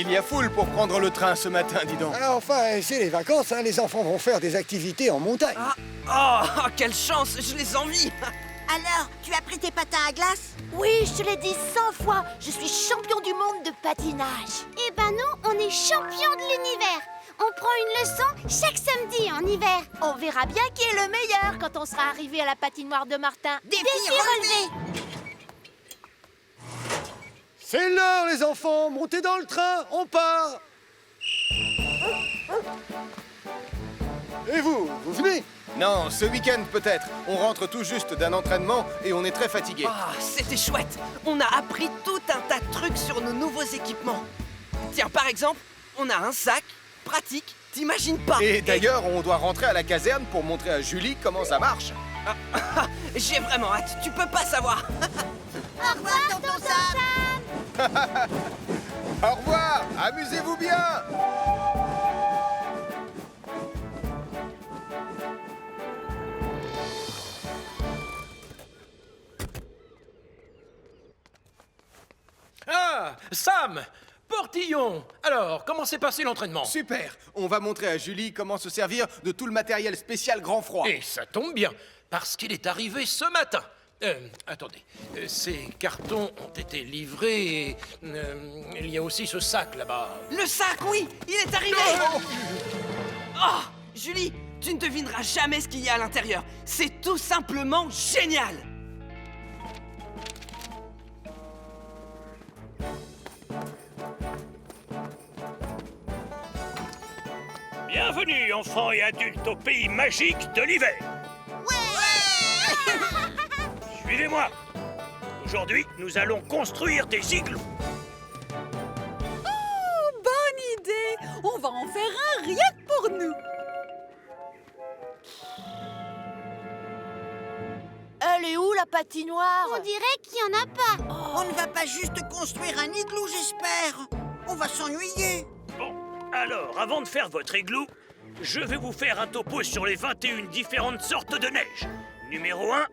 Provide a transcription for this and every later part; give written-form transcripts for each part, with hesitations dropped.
Il y a foule pour prendre le train ce matin, dis donc. Ah, enfin, c'est les vacances, hein. Les enfants vont faire des activités en montagne. Oh, quelle chance, je les envie. Alors, tu as pris tes patins à glace? Oui, je te l'ai dit 100 fois, je suis champion du monde de patinage. Eh ben nous, on est champion de l'univers. On prend une leçon chaque samedi en hiver. On verra bien qui est le meilleur quand on sera arrivé à la patinoire de Martin. Défi relevé. C'est l'heure, les enfants. Montez dans le train, on part. Et vous venez? Non, ce week-end peut-être. On rentre tout juste d'un entraînement et on est très fatigué. Ah, c'était chouette. On a appris tout un tas de trucs sur nos nouveaux équipements. Tiens, par exemple, on a un sac pratique, t'imagines pas. Et d'ailleurs, on doit rentrer à la caserne pour montrer à Julie comment ça marche. J'ai vraiment hâte, tu peux pas savoir. Au revoir, tonton Sam. Au revoir, amusez-vous bien. Ah, Sam! Portillon! Alors, comment s'est passé l'entraînement? Super. On va montrer à Julie comment se servir de tout le matériel spécial grand froid. Et ça tombe bien, parce qu'il est arrivé ce matin. Attendez, ces cartons ont été livrés et il y a aussi ce sac là-bas. Le sac, oui, il est arrivé. Oh, Julie, tu ne devineras jamais ce qu'il y a à l'intérieur. C'est tout simplement génial. Bienvenue, enfants et adultes, au pays magique de l'hiver. Ouais. Suivez-moi. Aujourd'hui, nous allons construire des igloos. Bonne idée! On va en faire un rien que pour nous. Elle est où la patinoire? On dirait qu'il y en a pas. On ne va pas juste construire un igloo, j'espère. On va s'ennuyer. Bon, alors, avant de faire votre igloo, je vais vous faire un topo sur les 21 différentes sortes de neige. Numéro 1,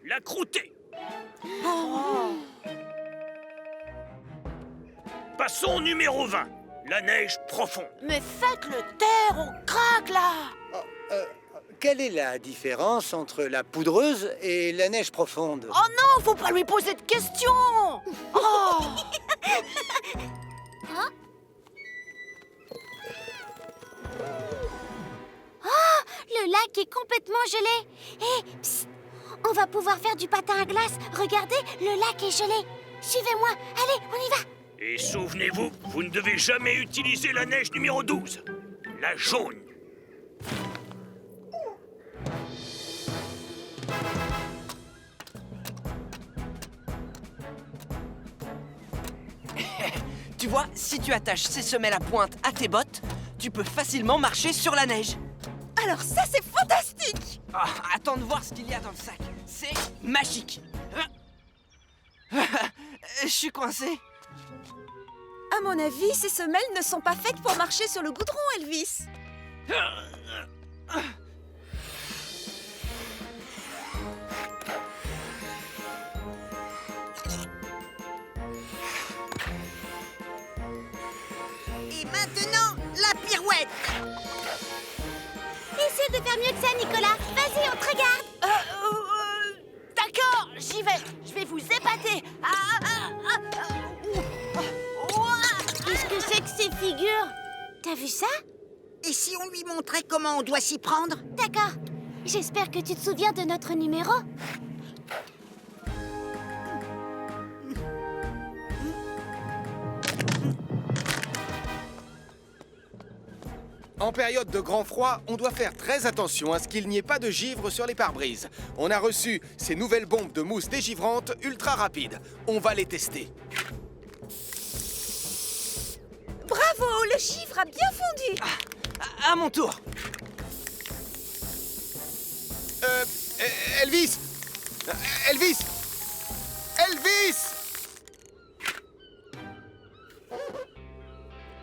la croûtée. Passons au numéro 20, la neige profonde. Mais faites-le taire, on craque là. Quelle est la différence entre la poudreuse et la neige profonde? Oh non, faut pas lui poser de questions. Oh. Le lac est complètement gelé. Hé, psst, on va pouvoir faire du patin à glace. Regardez, le lac est gelé. Suivez-moi, allez, on y va. Et souvenez-vous, vous ne devez jamais utiliser la neige numéro 12, la jaune. Tu vois, si tu attaches ces semelles à pointe à tes bottes, tu peux facilement marcher sur la neige. Alors ça, c'est fantastique! Ah, attends de voir ce qu'il y a dans le sac. C'est magique. Je suis coincé. À mon avis, ces semelles ne sont pas faites pour marcher sur le goudron, Elvis. Et maintenant, la pirouette. Essaie de faire mieux que ça, Nicolas. Vas-y, on te regarde. D'accord, j'y vais. Je vais vous épater. Qu'est-ce que c'est que ces figures? T'as vu ça? Et si on lui montrait comment on doit s'y prendre? D'accord. J'espère que tu te souviens de notre numéro. En période de grand froid, on doit faire très attention à ce qu'il n'y ait pas de givre sur les pare-brises. On a reçu ces nouvelles bombes de mousse dégivrantes ultra rapides. On va les tester. Bravo, le givre a bien fondu. À mon tour. Elvis! Elvis! Elvis!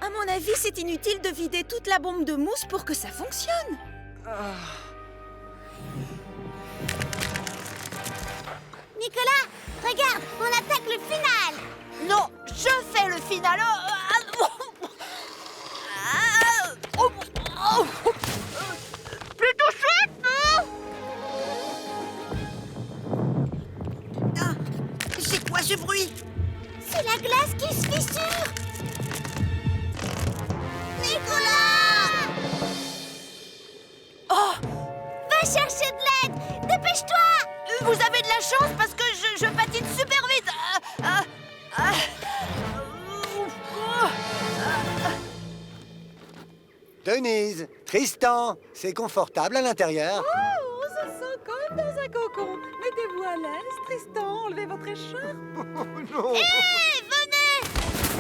À mon avis, c'est inutile de vider toute la bombe de mousse pour que ça fonctionne. Nicolas, regarde, on attaque le final. Non, je fais le final. Va chercher de l'aide. Dépêche-toi. Vous avez de la chance parce que je patine super vite. Denise, Tristan, c'est confortable à l'intérieur? Oh, on se sent comme dans un cocon. Mettez-vous à l'aise, Tristan, enlevez votre écharpe. Non. Hé, venez.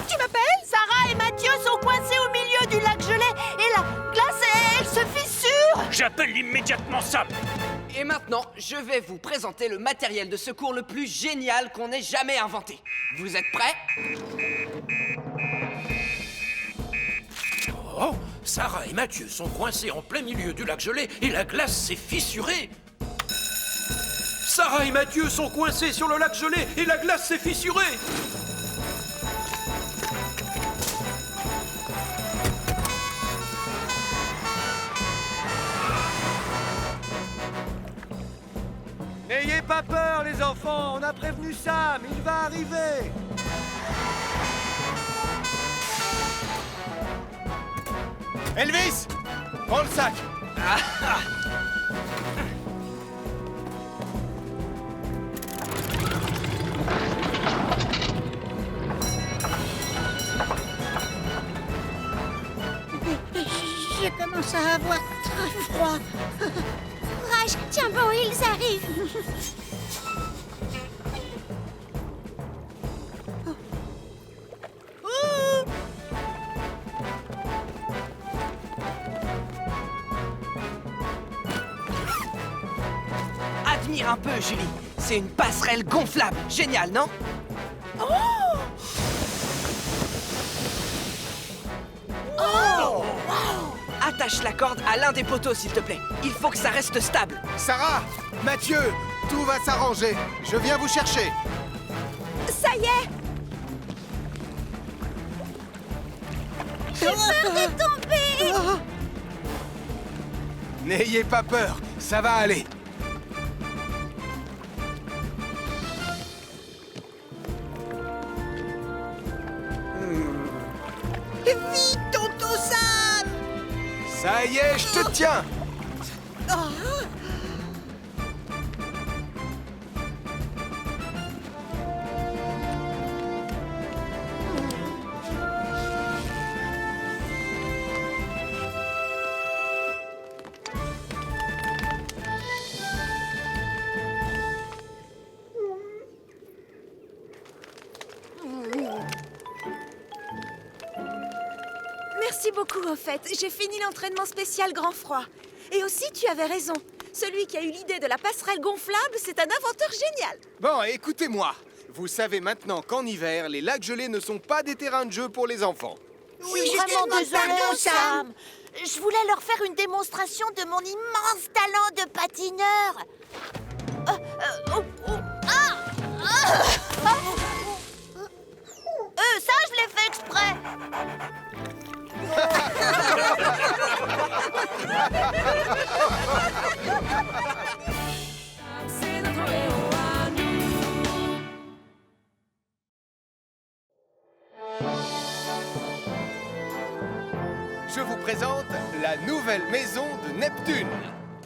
Tu m'appelles? Sarah et Mathieu sont coincés au milieu du lac gelé et la glace, elle se fissure. J'appelle immédiatement Sam. Et maintenant, je vais vous présenter le matériel de secours le plus génial qu'on ait jamais inventé. Vous êtes prêts? Oh, Sarah et Mathieu sont coincés en plein milieu du lac gelé et la glace s'est fissurée. Sarah et Mathieu sont coincés sur le lac gelé et la glace s'est fissurée. N'ayez pas peur, les enfants, on a prévenu Sam, il va arriver. Elvis, prends le sac. Je commence à avoir très froid. Courage, tiens bon, ils arrivent. Admire un peu, Julie. C'est une passerelle gonflable. Génial, non? Attache la corde à l'un des poteaux, s'il te plaît. Il faut que ça reste stable. Sarah, Mathieu, tout va s'arranger. Je viens vous chercher. Ça y est. N'ayez pas peur, ça va aller. Vite, tonton Sam! Ça y est, je te tiens. Merci beaucoup, au fait. J'ai fini l'entraînement spécial grand froid. Et aussi, tu avais raison. Celui qui a eu l'idée de la passerelle gonflable, c'est un inventeur génial. Bon, écoutez-moi. Vous savez maintenant qu'en hiver, les lacs gelés ne sont pas des terrains de jeu pour les enfants. Je suis vraiment désolée, Sam. Je voulais leur faire une démonstration de mon immense talent de patineur. Ça, je l'ai fait exprès. Je vous présente la nouvelle maison de Neptune.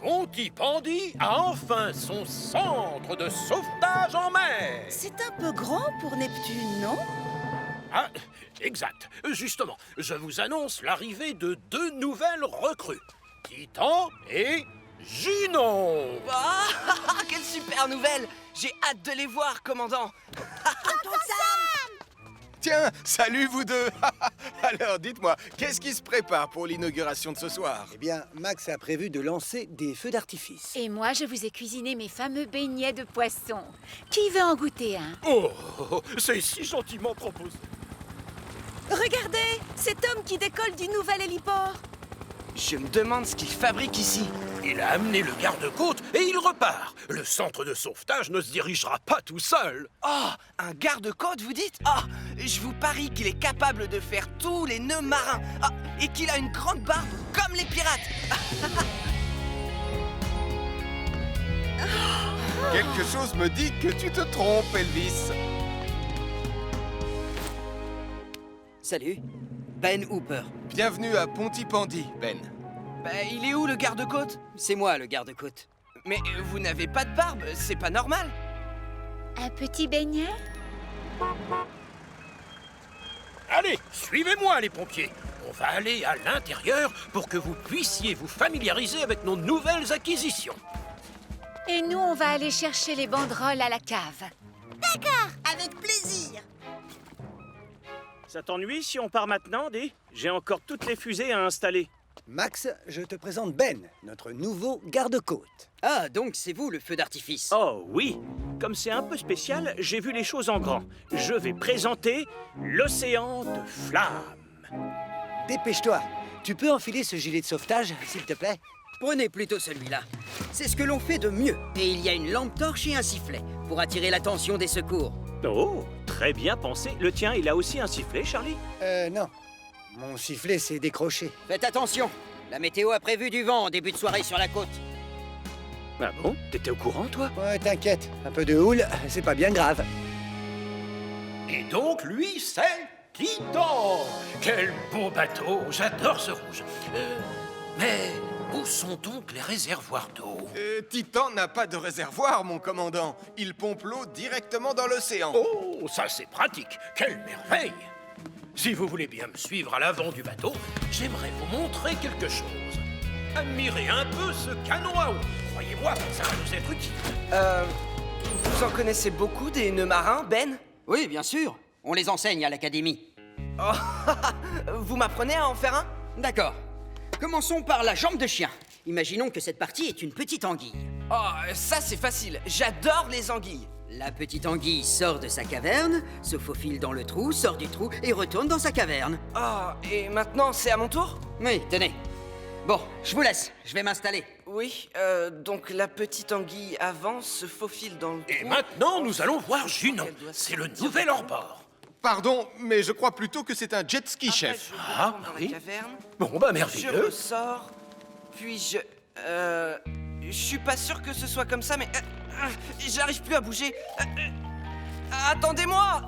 Pontypandy a enfin son centre de sauvetage en mer. C'est un peu grand pour Neptune, non? Ah, exact. Justement, je vous annonce l'arrivée de 2 nouvelles recrues. Titan et Junon. Ah, quelle super nouvelle! J'ai hâte de les voir, commandant. Tiens, salut vous deux. Alors, dites-moi, qu'est-ce qui se prépare pour l'inauguration de ce soir? Eh bien, Max a prévu de lancer des feux d'artifice. Et moi, je vous ai cuisiné mes fameux beignets de poisson. Qui veut en goûter un? Oh, c'est si gentiment proposé. Regardez, cet homme qui décolle du nouvel héliport. Je me demande ce qu'il fabrique ici. Il a amené le garde-côte et il repart. Le centre de sauvetage ne se dirigera pas tout seul. Oh, un garde-côte, vous dites? Oh, je vous parie qu'il est capable de faire tous les nœuds marins. Ah, et qu'il a une grande barbe comme les pirates. Quelque chose me dit que tu te trompes, Elvis. Salut, Ben Hooper. Bienvenue à Pontypandy, Ben. Bah, il est où le garde-côte? C'est moi le garde-côte. Mais vous n'avez pas de barbe, c'est pas normal. Un petit beignet? Allez, suivez-moi les pompiers. On va aller à l'intérieur pour que vous puissiez vous familiariser avec nos nouvelles acquisitions. Et nous, on va aller chercher les banderoles à la cave. Avec plaisir. Ça t'ennuie si on part maintenant, Dé? J'ai encore toutes les fusées à installer. Max, je te présente Ben, notre nouveau garde-côte. Ah, donc c'est vous le feu d'artifice. Oh oui. Comme c'est un peu spécial, j'ai vu les choses en grand. Je vais présenter l'océan de flammes. Dépêche-toi. Tu peux enfiler ce gilet de sauvetage, s'il te plaît? Prenez plutôt celui-là. C'est ce que l'on fait de mieux. Et il y a une lampe torche et un sifflet pour attirer l'attention des secours. Oh, très bien pensé. Le tien, il a aussi un sifflet, Charlie? Non. Mon sifflet s'est décroché. Faites attention. La météo a prévu du vent en début de soirée sur la côte. Ah bon? T'étais au courant, toi? Ouais, t'inquiète. Un peu de houle, c'est pas bien grave. Et donc, lui, c'est Titan. Quel beau bateau. J'adore ce rouge. Mais où sont donc les réservoirs d'eau? Titan n'a pas de réservoir, mon commandant. Il pompe l'eau directement dans l'océan. Oh, ça c'est pratique. Quelle merveille. Si vous voulez bien me suivre à l'avant du bateau, j'aimerais vous montrer quelque chose. Admirez un peu ce canon à eau. Croyez-moi, ça va nous être utile. Vous en connaissez beaucoup des nœuds marins, Ben? Oui, bien sûr. On les enseigne à l'académie. Oh, vous m'apprenez à en faire un? D'accord. Commençons par la jambe de chien. Imaginons que cette partie est une petite anguille. Oh, ça c'est facile. J'adore les anguilles. La petite anguille sort de sa caverne, se faufile dans le trou, sort du trou et retourne dans sa caverne. Oh, et maintenant c'est à mon tour? Oui, tenez. Bon, je vous laisse. Je vais m'installer. Oui, donc la petite anguille avance, se faufile dans le trou. Et maintenant, nous allons voir Junon. C'est le nouvel hors-bord. Pardon, mais je crois plutôt que c'est un jet ski, chef. Ah, dans oui. la caverne. Bon, bah Je merveilleux. ressors, puis je suis pas sûr que ce soit comme ça, mais j'arrive plus à bouger. Attendez-moi.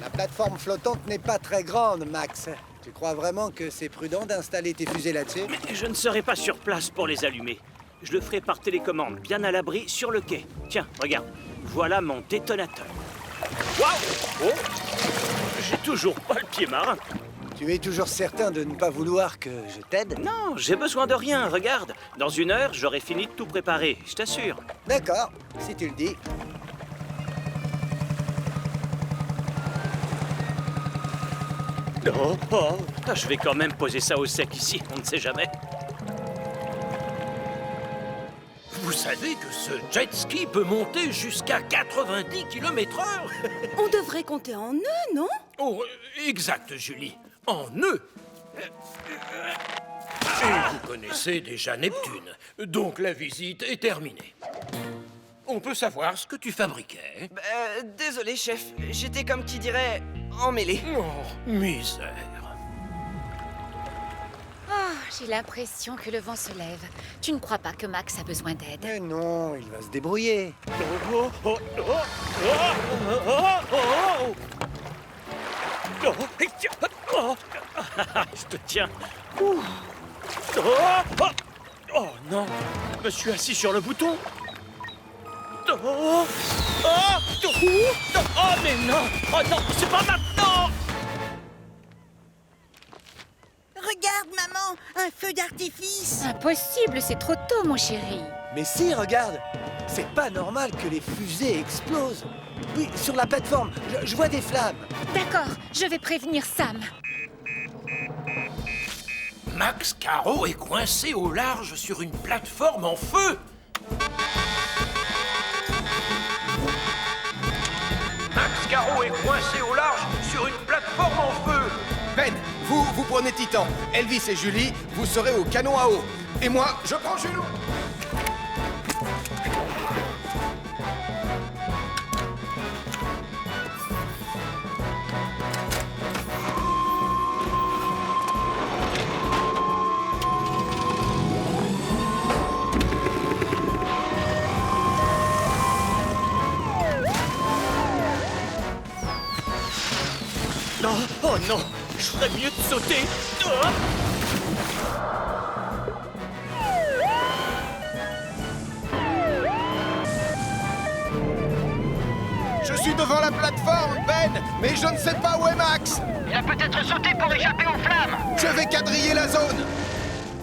La plateforme flottante n'est pas très grande, Max. Tu crois vraiment que c'est prudent d'installer tes fusées là-dessus? Mais je ne serai pas sur place pour les allumer. Je le ferai par télécommande, bien à l'abri, sur le quai. Tiens, regarde. Voilà mon détonateur. Waouh! Oh! J'ai toujours pas le pied marin. Tu es toujours certain de ne pas vouloir que je t'aide? Non, j'ai besoin de rien, regarde. Dans 1 heure, j'aurai fini de tout préparer, je t'assure. D'accord, si tu le dis. Ah, je vais quand même poser ça au sec ici, on ne sait jamais. Vous savez que ce jet ski peut monter jusqu'à 90 km/h? On devrait compter en nœuds, non? Oh, exact, Julie. En nœuds. Et vous connaissez déjà Neptune, donc la visite est terminée. On peut savoir ce que tu fabriquais? Désolé, chef. J'étais comme qui dirait emmêlé. Oh, misère. Oh, j'ai l'impression que le vent se lève. Tu ne crois pas que Max a besoin d'aide? Mais non, il va se débrouiller. Je te tiens. Oh non, je me suis assis sur le bouton. Oh mais non. Oh non, c'est pas maintenant. Regarde, maman, un feu d'artifice. Impossible, c'est trop tôt, mon chéri. Mais si, regarde, c'est pas normal que les fusées explosent. Oui, sur la plateforme, je vois des flammes. D'accord, je vais prévenir Sam. Max Caro est coincé au large sur une plateforme en feu. Max Caro est coincé au large sur une plateforme en feu. Ben, vous prenez Titan. Elvis et Julie, vous serez au canon à eau. Et moi, je prends Juno. Non, oh non, je ferais mieux de sauter. Oh. Je suis devant la plateforme, Ben, mais je ne sais pas où est Max. Il a peut-être sauté pour échapper aux flammes. Je vais quadriller la zone.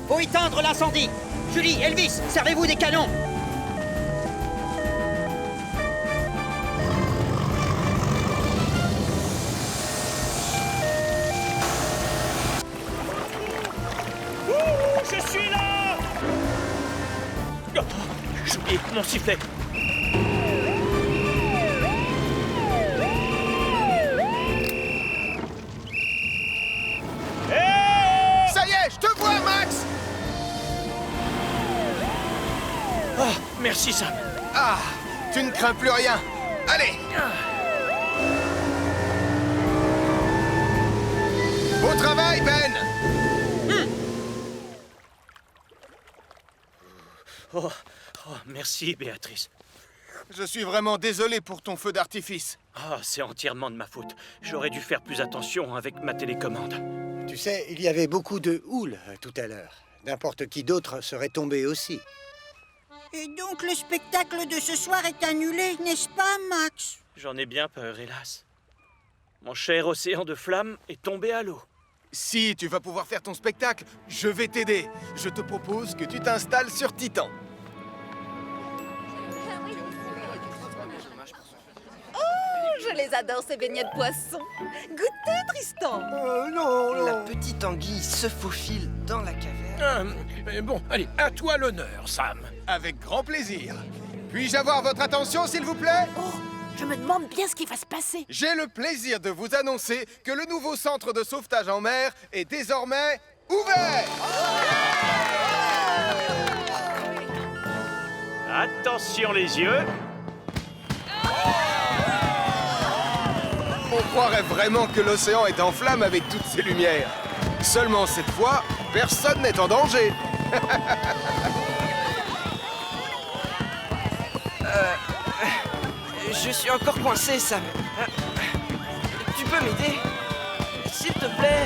Faut éteindre l'incendie. Julie, Elvis, servez-vous des canons. Je suis là. Oh, j'ai oublié mon sifflet. Ça y est, je te vois, Max. Oh, merci Sam. Ah, tu ne crains plus rien. Allez. Beau travail, Ben. Oh, merci Béatrice. Je suis vraiment désolé pour ton feu d'artifice. Ah, c'est entièrement de ma faute. J'aurais dû faire plus attention avec ma télécommande. Tu sais, il y avait beaucoup de houle tout à l'heure. N'importe qui d'autre serait tombé aussi. Et donc le spectacle de ce soir est annulé, n'est-ce pas, Max? J'en ai bien peur, hélas. Mon cher océan de flammes est tombé à l'eau. Si tu vas pouvoir faire ton spectacle, je vais t'aider. Je te propose que tu t'installes sur Titan. Je les adore, ces beignets de poisson. Goûtez, Tristan. Non. La petite anguille se faufile dans la caverne. Bon, allez, à toi l'honneur, Sam. Avec grand plaisir. Puis-je avoir votre attention, s'il vous plaît? Oh, je me demande bien ce qui va se passer. J'ai le plaisir de vous annoncer que le nouveau centre de sauvetage en mer est désormais ouvert. Attention les yeux. On croirait vraiment que l'océan est en flammes avec toutes ces lumières. Seulement cette fois, personne n'est en danger. Je suis encore coincé, Sam. Tu peux m'aider? S'il te plaît.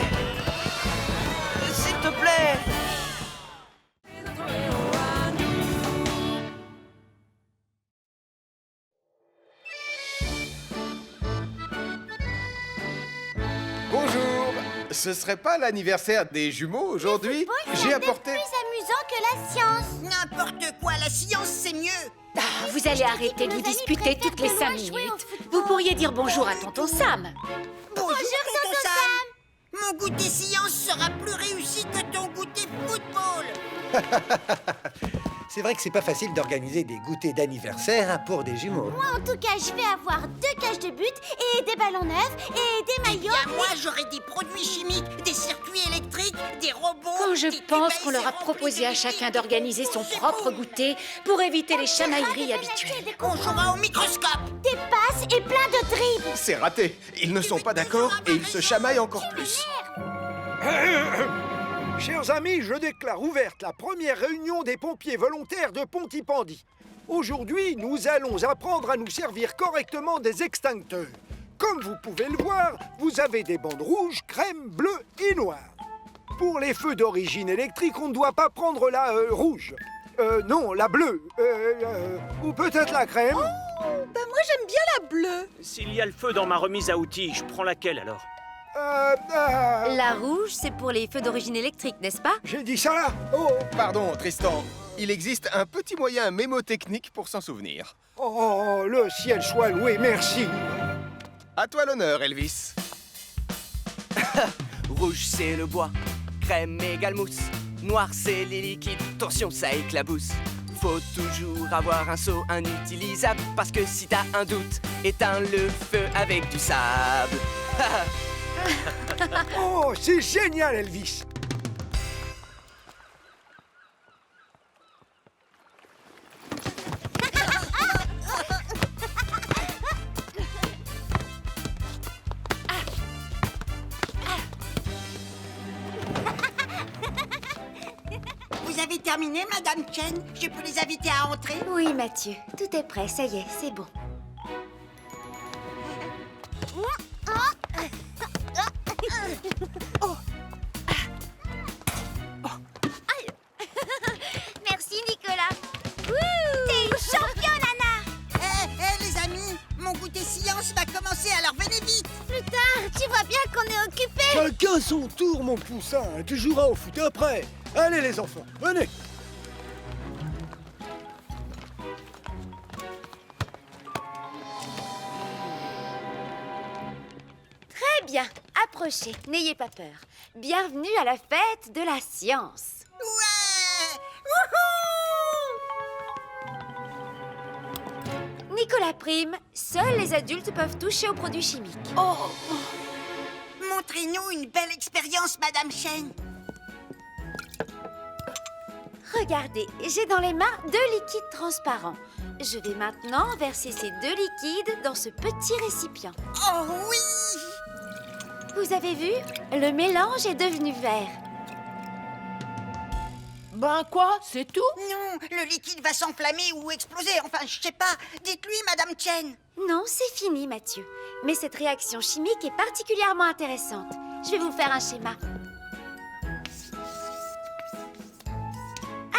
S'il te plaît. Bonjour. Ce serait pas l'anniversaire des jumeaux aujourd'hui? J'ai apporté... Plus amusant que la science. N'importe quoi, la science, c'est mieux. Ah, vous allez arrêter de vous disputer toutes les 5 minutes. Vous pourriez dire bonjour à tonton Sam. Bonjour, tonton Sam. Mon goûter science sera plus réussi que ton goûter football. C'est vrai que c'est pas facile d'organiser des goûters d'anniversaire pour des jumeaux. Moi, en tout cas, je vais avoir 2 cages de but et des ballons neufs et des maillots. Moi, j'aurai des produits chimiques, des circuits électriques, des robots. Quand je des pense tubes qu'on leur a proposé à chacun d'organiser son propre goûter pour éviter les chamailleries habituelles. On jouera au microscope. Des passes et plein de dribbles. C'est raté. Ils ne sont pas d'accord et ils se chamaillent encore plus. Chers amis, je déclare ouverte la première réunion des pompiers volontaires de Pontypandy. Aujourd'hui, nous allons apprendre à nous servir correctement des extincteurs. Comme vous pouvez le voir, vous avez des bandes rouges, crème, bleues et noires. Pour les feux d'origine électrique, on ne doit pas prendre la rouge. Non, la bleue. Ou peut-être la crème. Oh, ben moi j'aime bien la bleue. S'il y a le feu dans ma remise à outils, je prends laquelle alors? La rouge, c'est pour les feux d'origine électrique, n'est-ce pas? J'ai dit ça? Oh! Pardon, Tristan. Il existe un petit moyen mémotechnique pour s'en souvenir. Oh, le ciel soit loué, merci. À toi l'honneur, Elvis. Rouge, c'est le bois. Crème égale mousse. Noir, c'est les liquides. Attention, ça éclabousse. Faut toujours avoir un seau inutilisable, parce que si t'as un doute, éteins le feu avec du sable. Oh, c'est génial, Elvis. Vous avez terminé, Madame Chen? Je peux les inviter à entrer? Oui, Mathieu, tout est prêt, ça y est, c'est bon. Merci, Nicolas. T'es une championne, Anna. Les amis, mon goûter science va commencer, alors venez vite. Plus tard, tu vois bien qu'on est occupés. Chacun son tour, mon poussin. Tu joueras au foot après. Allez, les enfants, venez. Très bien, approchez, n'ayez pas peur. Bienvenue à la fête de la science. Ouais! Wouhou! Nicolas Prime, seuls les adultes peuvent toucher aux produits chimiques. Oh! Montrez-nous une belle expérience, Madame Chen. Regardez, j'ai dans les mains 2 liquides transparents. Je vais maintenant verser ces 2 liquides dans ce petit récipient. Oh oui! Vous avez vu? Le mélange est devenu vert. Ben quoi? C'est tout? Non, le liquide va s'enflammer ou exploser. Enfin, je sais pas. Dites-lui, Madame Chen. Non, c'est fini, Mathieu. Mais cette réaction chimique est particulièrement intéressante. Je vais vous faire un schéma.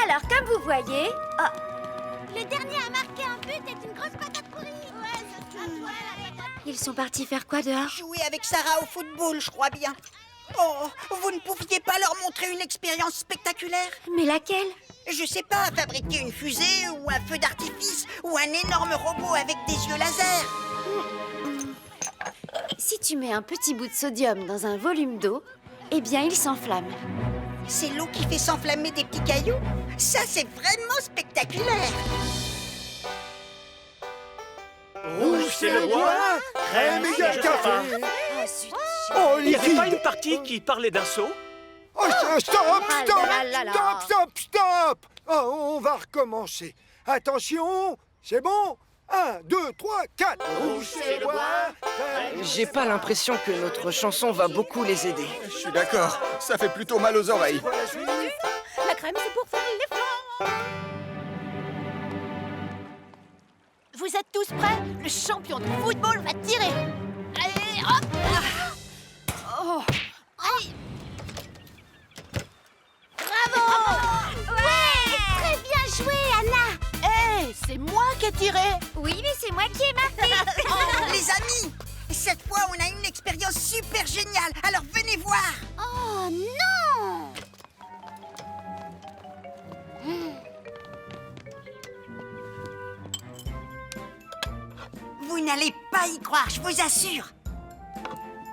Alors, comme vous voyez... Oh, Le dernier à marquer un but est une grosse patate pourrie. Ouais, ce sera toi, la patate. ils sont partis faire quoi dehors? Jouer avec Sarah au football, je crois bien. Oh, vous ne pouviez pas leur montrer une expérience spectaculaire? Mais laquelle? Je sais pas, fabriquer une fusée ou un feu d'artifice ou un énorme robot avec des yeux laser. Si tu mets un petit bout de sodium dans un volume d'eau, eh bien, il s'enflamme. C'est l'eau qui fait s'enflammer des petits cailloux? Ça, c'est vraiment spectaculaire. Rouge, c'est le roi. Crème égale café. Ah, zut. Oh, Il n'y avait liquide. pas une partie qui parlait d'un seau? Oh, stop, Ah stop, là là là. stop, stop, stop. Oh, on va recommencer. Attention, c'est bon? 1, 2, 3, 4. Rouge, c'est le roi. J'ai pas l'impression que notre chanson va beaucoup les aider. Je suis d'accord, ça fait plutôt mal aux oreilles. La crème, c'est pour faire les flancs. Vous êtes tous prêts? Le champion de football va tirer. Allez, hop! Oh. Allez. Bravo! Ouais, très bien joué, Anna. Hé, c'est moi qui ai tiré. Oui, mais c'est moi qui ai marqué. Les amis, cette fois, on a une expérience super géniale. Alors, venez voir. Oh non! Vous n'allez pas y croire, je vous assure.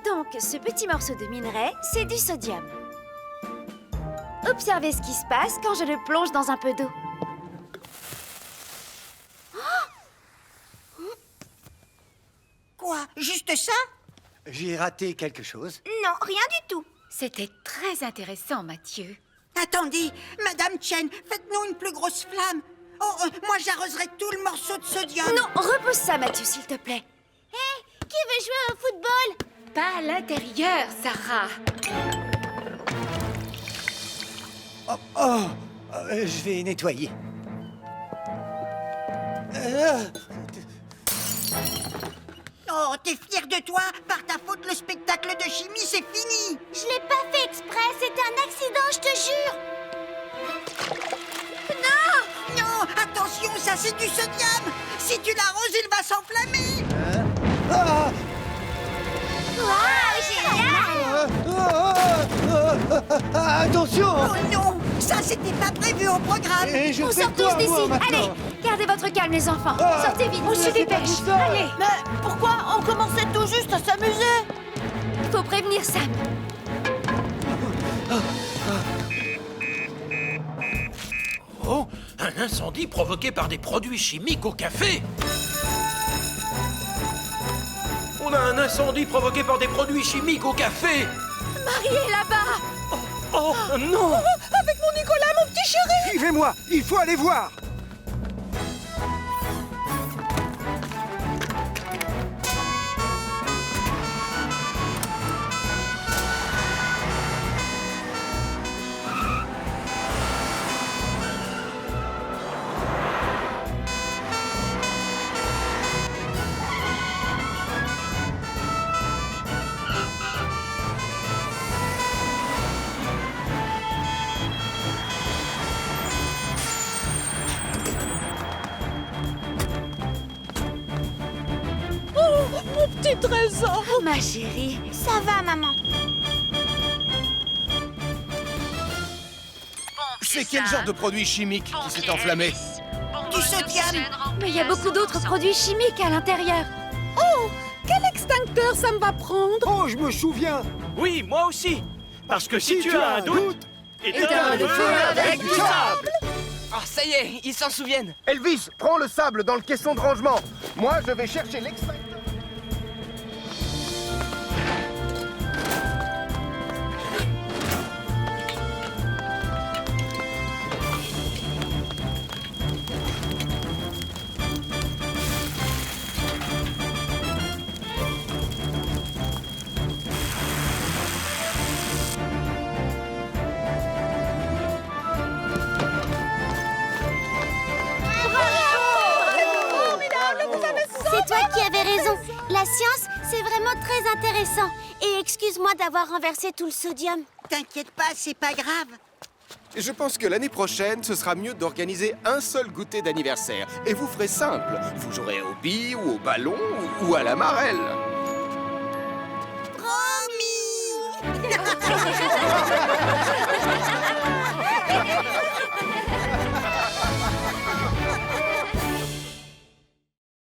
Donc, ce petit morceau de minerai, c'est du sodium. Observez ce qui se passe quand je le plonge dans un peu d'eau. Quoi? Juste ça? J'ai raté quelque chose. Non, rien du tout. C'était très intéressant, Mathieu. Attendez, Madame Chen, faites-nous une plus grosse flamme. Oh, moi j'arroserai tout le morceau de sodium. Non, repousse ça, Mathieu, s'il te plaît. Hé, qui veut jouer au football? Pas à l'intérieur, Sarah. Je vais nettoyer. Oh, t'es fier de toi? Par ta faute, le spectacle de chimie, c'est fini. Je l'ai pas fait exprès, c'était un accident, je te jure. Non, attention, ça c'est du sodium. Si tu l'arroses, il va s'enflammer. Attention! Oh non, ça c'était pas prévu au programme. Et je On fais sort quoi, tous d'ici. moi, maintenant? Allez, gardez votre calme, les enfants. Sortez vite, on se dépêche. Allez, Mais pourquoi on commençait tout juste à s'amuser? faut prévenir Sam. Oh, un incendie provoqué par des produits chimiques au café. On a un incendie provoqué par des produits chimiques au café. Marie est là-bas. Oh non! Avec mon Nicolas, mon petit chéri. Suivez-moi, il faut aller voir. 13 ans. Ma chérie. Ça va, maman. C'est quel genre de produit chimique qui s'est enflammé? Du sodium. Mais il y a beaucoup d'autres produits chimiques à l'intérieur. Oh, quel extincteur ça me va prendre? Oh, je me souviens. Oui, moi aussi. Parce que si tu as un doute, éteins le feu avec du sable. Oh, ça y est, ils s'en souviennent. Elvis, prends le sable dans le caisson de rangement. Moi, je vais chercher l'extincteur. C'est toi qui avais raison. La science, c'est vraiment très intéressant. Et excuse-moi d'avoir renversé tout le sodium. T'inquiète pas, c'est pas grave. Je pense que l'année prochaine, ce sera mieux d'organiser un seul goûter d'anniversaire. Et vous ferez simple. Vous jouerez aux billes ou au ballon ou à la marelle. Promis.